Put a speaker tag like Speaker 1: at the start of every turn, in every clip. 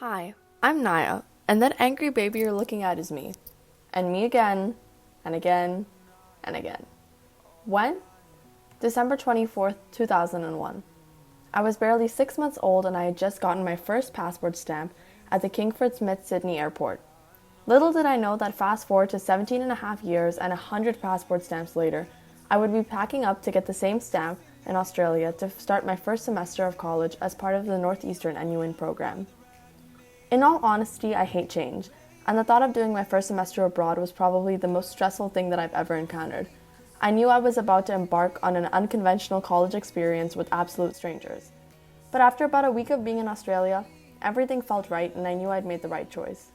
Speaker 1: Hi, I'm Naya, and that angry baby you're looking at is me. And me again, and again, and again. When? December 24th, 2001. I was barely 6 months old and I had just gotten my first passport stamp at the Kingford Smith Sydney airport. Little did I know that fast forward to 17 and a half years and 100 passport stamps later, I would be packing up to get the same stamp in Australia to start my first semester of college as part of the Northeastern NUN program. In all honesty, I hate change, and the thought of doing my first semester abroad was probably the most stressful thing that I've ever encountered. I knew I was about to embark on an unconventional college experience with absolute strangers. But after about a week of being in Australia, everything felt right and I knew I'd made the right choice.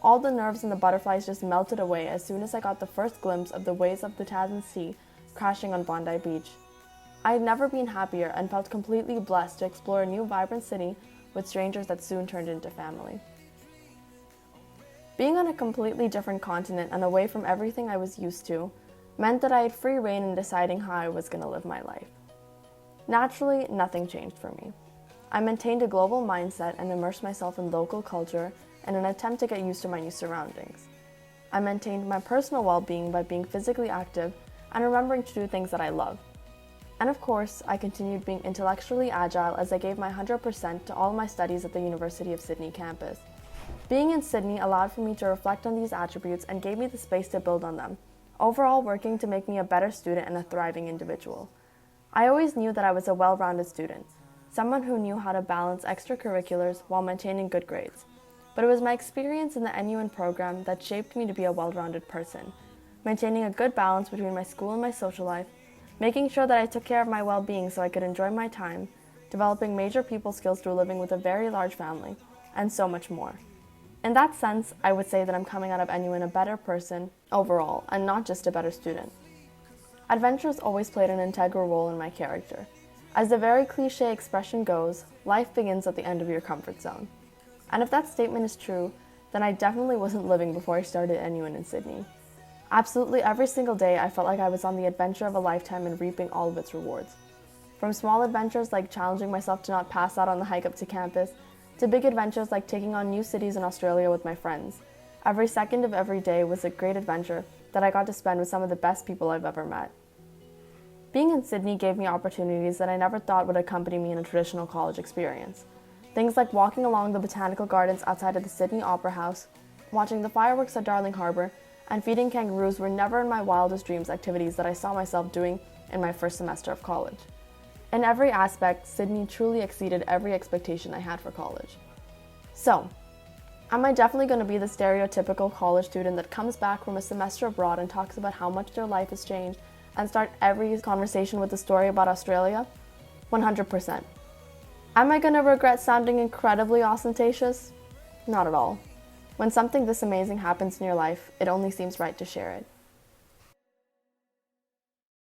Speaker 1: All the nerves and the butterflies just melted away as soon as I got the first glimpse of the waves of the Tasman Sea crashing on Bondi Beach. I had never been happier and felt completely blessed to explore a new vibrant city with strangers that soon turned into family. Being on a completely different continent and away from everything I was used to meant that I had free rein in deciding how I was going to live my life. Naturally, nothing changed for me. I maintained a global mindset and immersed myself in local culture in an attempt to get used to my new surroundings. I maintained my personal well-being by being physically active and remembering to do things that I love. And of course, I continued being intellectually agile as I gave my 100% to all my studies at the University of Sydney campus. Being in Sydney allowed for me to reflect on these attributes and gave me the space to build on them, overall working to make me a better student and a thriving individual. I always knew that I was a well-rounded student, someone who knew how to balance extracurriculars while maintaining good grades. But it was my experience in the NUN program that shaped me to be a well-rounded person, maintaining a good balance between my school and my social life, making sure that I took care of my well-being so I could enjoy my time, developing major people skills through living with a very large family, and so much more. In that sense, I would say that I'm coming out of NUN a better person overall, and not just a better student. Adventure has always played an integral role in my character. As the very cliche expression goes, life begins at the end of your comfort zone. And if that statement is true, then I definitely wasn't living before I started NUN in Sydney. Absolutely every single day, I felt like I was on the adventure of a lifetime and reaping all of its rewards. From small adventures like challenging myself to not pass out on the hike up to campus, to big adventures like taking on new cities in Australia with my friends. Every second of every day was a great adventure that I got to spend with some of the best people I've ever met. Being in Sydney gave me opportunities that I never thought would accompany me in a traditional college experience. Things like walking along the botanical gardens outside of the Sydney Opera House, watching the fireworks at Darling Harbour, and feeding kangaroos were never in my wildest dreams activities that I saw myself doing in my first semester of college. In every aspect, Sydney truly exceeded every expectation I had for college. So, am I definitely going to be the stereotypical college student that comes back from a semester abroad and talks about how much their life has changed and start every conversation with a story about Australia? 100%. Am I going to regret sounding incredibly ostentatious? Not at all. When something this amazing happens in your life, it only seems right to share it.